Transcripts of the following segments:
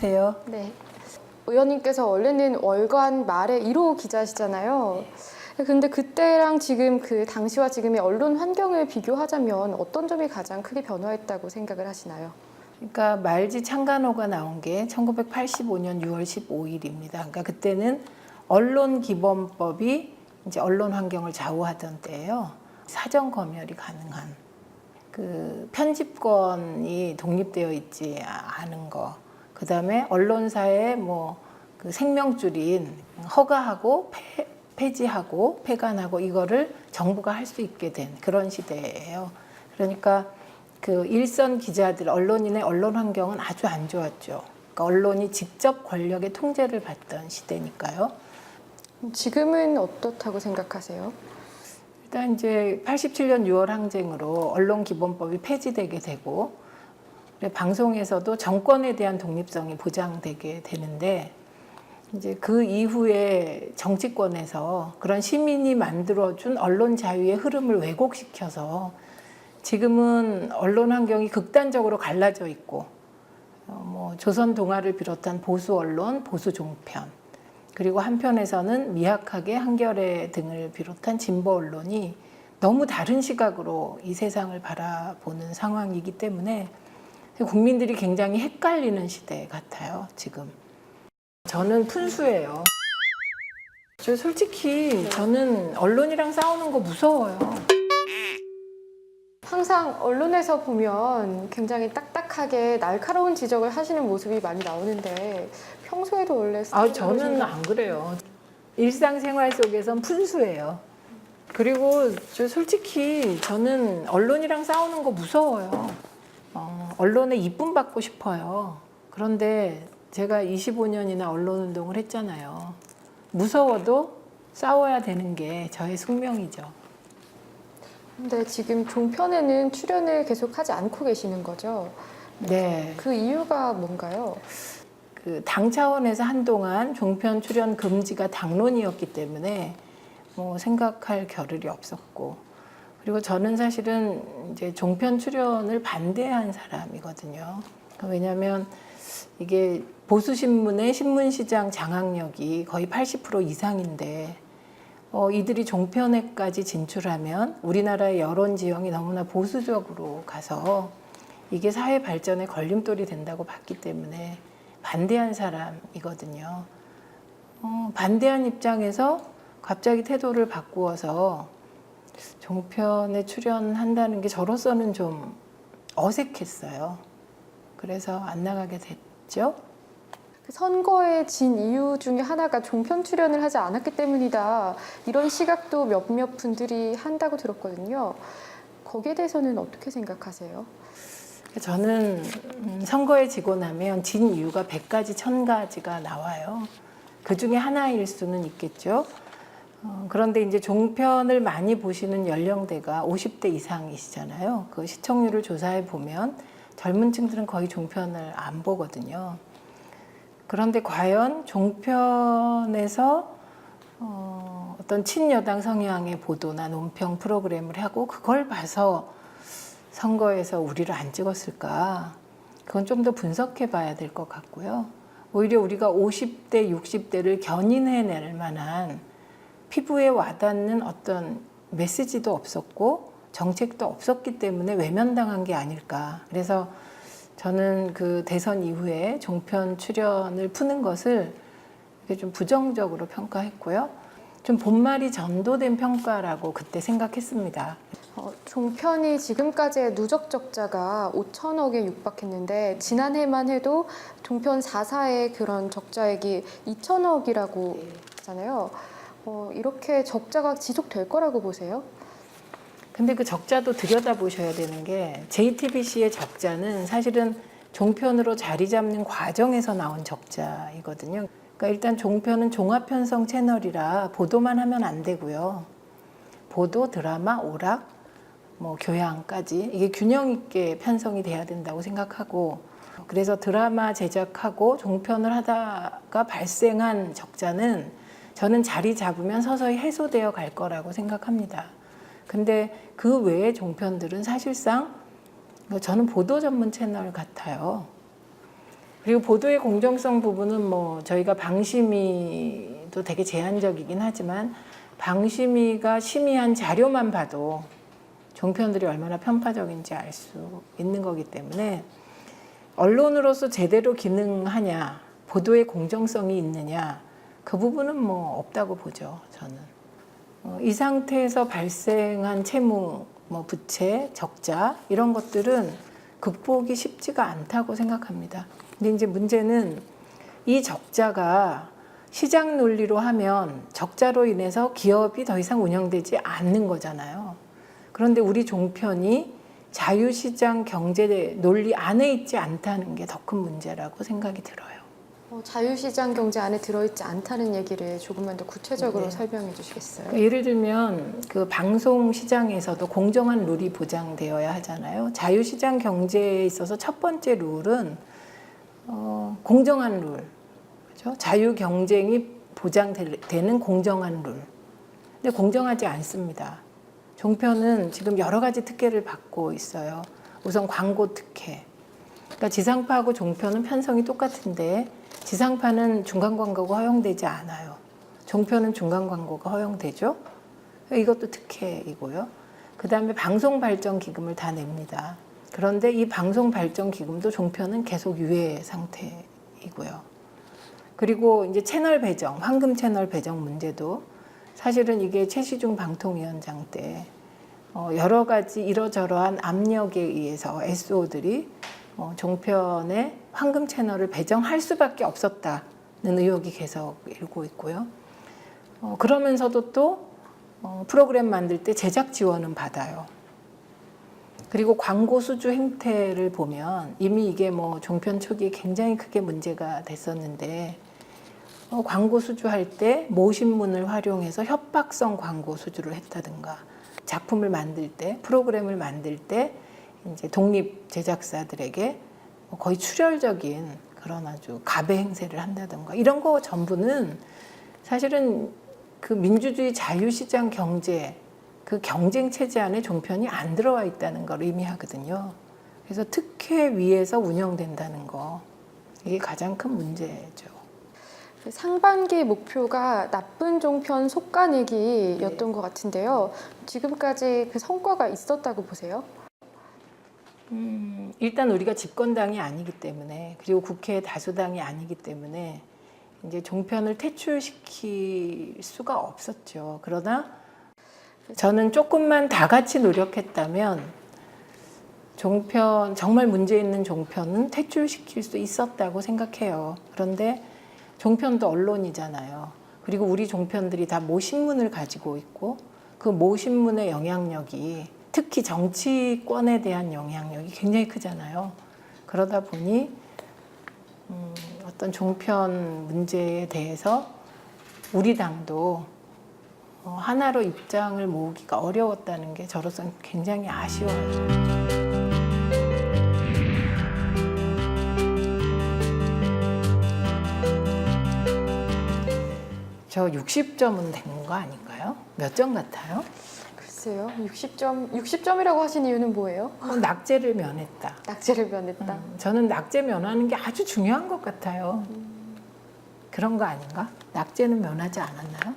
안녕하세요. 네. 의원님께서 원래는 월간 말의 1호 기자시잖아요. 근데 그때랑 지금 그 당시와 지금의 언론 환경을 비교하자면 어떤 점이 가장 크게 변화했다고 생각을 하시나요? 그러니까 말지 창간호가 나온 게 1985년 6월 15일입니다. 그러니까 그때는 언론기본법이 이제 언론 환경을 좌우하던 때예요. 사전 검열이 가능한 그 편집권이 독립되어 있지 않은 거, 그 다음에 언론사의 그 생명줄인 허가하고 폐지하고 폐간하고 이거를 정부가 할 수 있게 된 그런 시대예요. 그러니까 그 일선 기자들, 언론인의 언론 환경은 아주 안 좋았죠. 그러니까 언론이 직접 권력의 통제를 받던 시대니까요. 지금은 어떻다고 생각하세요? 일단 이제 87년 6월 항쟁으로 언론기본법이 폐지되게 되고 방송에서도 정권에 대한 독립성이 보장되게 되는데 이제 그 이후에 정치권에서 그런 시민이 만들어준 언론 자유의 흐름을 왜곡시켜서 지금은 언론 환경이 극단적으로 갈라져 있고 조선 동아를 비롯한 보수 언론, 보수 종편 그리고 한편에서는 미약하게 한겨레 등을 비롯한 진보 언론이 너무 다른 시각으로 이 세상을 바라보는 상황이기 때문에 국민들이 굉장히 헷갈리는 시대 같아요, 지금. 저는 푼수예요. 솔직히 저는 언론이랑 싸우는 거 무서워요. 항상 언론에서 보면 굉장히 딱딱하게 날카로운 지적을 하시는 모습이 많이 나오는데 평소에도 원래 저는 안 그래요. 일상생활 속에선 푼수예요. 그리고 솔직히 저는 언론이랑 싸우는 거 무서워요. 언론에 이쁨 받고 싶어요. 그런데 제가 25년이나 언론운동을 했잖아요. 무서워도 싸워야 되는 게 저의 숙명이죠. 근데 지금 종편에는 출연을 계속 하지 않고 계시는 거죠? 네. 그 이유가 뭔가요? 그 당 차원에서 한동안 종편 출연 금지가 당론이었기 때문에 생각할 겨를이 없었고, 그리고 저는 사실은 이제 종편 출연을 반대한 사람이거든요. 왜냐하면 이게 보수신문의 신문시장 장악력이 거의 80% 이상인데 이들이 종편에까지 진출하면 우리나라의 여론 지형이 너무나 보수적으로 가서 이게 사회 발전에 걸림돌이 된다고 봤기 때문에 반대한 사람이거든요. 반대한 입장에서 갑자기 태도를 바꾸어서 종편에 출연한다는 게 저로서는 좀 어색했어요. 그래서 안 나가게 됐죠. 선거에 진 이유 중에 하나가 종편 출연을 하지 않았기 때문이다. 이런 시각도 몇몇 분들이 한다고 들었거든요. 거기에 대해서는 어떻게 생각하세요? 저는 선거에 지고 나면 진 이유가 100가지, 1000가지가 나와요. 그 중에 하나일 수는 있겠죠. 그런데 이제 종편을 많이 보시는 연령대가 50대 이상이시잖아요. 그 시청률을 조사해 보면 젊은 층들은 거의 종편을 안 보거든요. 그런데 과연 종편에서 어떤 친여당 성향의 보도나 논평 프로그램을 하고 그걸 봐서 선거에서 우리를 안 찍었을까? 그건 좀 더 분석해 봐야 될 것 같고요. 오히려 우리가 50대, 60대를 견인해낼 만한 피부에 와닿는 어떤 메시지도 없었고 정책도 없었기 때문에 외면당한 게 아닐까. 그래서 저는 그 대선 이후에 종편 출연을 푸는 것을 좀 부정적으로 평가했고요. 좀 본말이 전도된 평가라고 그때 생각했습니다. 종편이 지금까지의 누적 적자가 5천억에 육박했는데 지난해만 해도 종편 4사의 그런 적자액이 2천억이라고 하잖아요. 이렇게 적자가 지속될 거라고 보세요? 근데 그 적자도 들여다보셔야 되는 게 JTBC의 적자는 사실은 종편으로 자리 잡는 과정에서 나온 적자이거든요. 그러니까 일단 종편은 종합편성 채널이라 보도만 하면 안 되고요. 보도, 드라마, 오락, 교양까지 이게 균형 있게 편성이 돼야 된다고 생각하고, 그래서 드라마 제작하고 종편을 하다가 발생한 적자는 저는 자리 잡으면 서서히 해소되어 갈 거라고 생각합니다. 근데 그 외의 종편들은 사실상 저는 보도 전문 채널 같아요. 그리고 보도의 공정성 부분은 뭐 저희가 방심위도 되게 제한적이긴 하지만 방심위가 심의한 자료만 봐도 종편들이 얼마나 편파적인지 알 수 있는 거기 때문에 언론으로서 제대로 기능하냐, 보도의 공정성이 있느냐, 그 부분은 뭐 없다고 보죠, 저는. 이 상태에서 발생한 채무, 뭐 부채, 적자 이런 것들은 극복이 쉽지가 않다고 생각합니다. 근데 이제 문제는 이 적자가 시장 논리로 하면 적자로 인해서 기업이 더 이상 운영되지 않는 거잖아요. 그런데 우리 종편이 자유시장 경제 논리 안에 있지 않다는 게 더 큰 문제라고 생각이 들어요. 자유시장 경제 안에 들어있지 않다는 얘기를 조금만 더 구체적으로 네. 설명해 주시겠어요? 그러니까 예를 들면 그 방송 시장에서도 공정한 룰이 보장되어야 하잖아요. 자유시장 경제에 있어서 첫 번째 룰은 공정한 룰, 그렇죠? 자유 경쟁이 보장되는 공정한 룰. 근데 공정하지 않습니다. 종편은 지금 여러 가지 특혜를 받고 있어요. 우선 광고 특혜. 그러니까 지상파하고 종편은 편성이 똑같은데 지상파는 중간 광고가 허용되지 않아요. 종편은 중간 광고가 허용되죠. 이것도 특혜이고요. 그다음에 방송 발전 기금을 다 냅니다. 그런데 이 방송 발전 기금도 종편은 계속 유예 상태이고요. 그리고 이제 채널 배정, 황금 채널 배정 문제도 사실은 이게 최시중 방통위원장 때 여러 가지 이러저러한 압력에 의해서 SO들이 종편의 황금 채널을 배정할 수밖에 없었다는 의혹이 계속 일고 있고요. 그러면서도 또 프로그램 만들 때 제작 지원은 받아요. 그리고 광고 수주 행태를 보면 이미 이게 뭐 종편 초기에 굉장히 크게 문제가 됐었는데 광고 수주할 때 모신문을 활용해서 협박성 광고 수주를 했다든가 작품을 만들 때 프로그램을 만들 때 이제 독립 제작사들에게 거의 출혈적인 그런 아주 가배 행세를 한다든가 이런 거 전부는 사실은 그 민주주의 자유시장 경제 그 경쟁 체제 안에 종편이 안 들어와 있다는 걸 의미하거든요. 그래서 특혜 위에서 운영된다는 거 이게 가장 큰 문제죠. 상반기 목표가 나쁜 종편 속가내기였던 것 같은데요. 지금까지 그 성과가 있었다고 보세요? 일단 우리가 집권당이 아니기 때문에 그리고 국회 다수당이 아니기 때문에 이제 종편을 퇴출시킬 수가 없었죠. 그러나 저는 조금만 다 같이 노력했다면 종편 정말 문제 있는 종편은 퇴출시킬 수 있었다고 생각해요. 그런데 종편도 언론이잖아요. 그리고 우리 종편들이 다 모신문을 가지고 있고 그 모신문의 영향력이 특히 정치권에 대한 영향력이 굉장히 크잖아요. 그러다 보니 어떤 종편 문제에 대해서 우리 당도 하나로 입장을 모으기가 어려웠다는 게 저로서는 굉장히 아쉬워요. 저 60점은 된 거 아닌가요? 몇 점 같아요? 글쎄요. 60점이라고 하신 이유는 뭐예요? 낙제를 면했다. 낙제를 면했다. 저는 낙제 면하는 게 아주 중요한 것 같아요. 그런 거 아닌가? 낙제는 면하지 않았나요?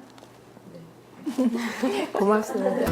네. 고맙습니다.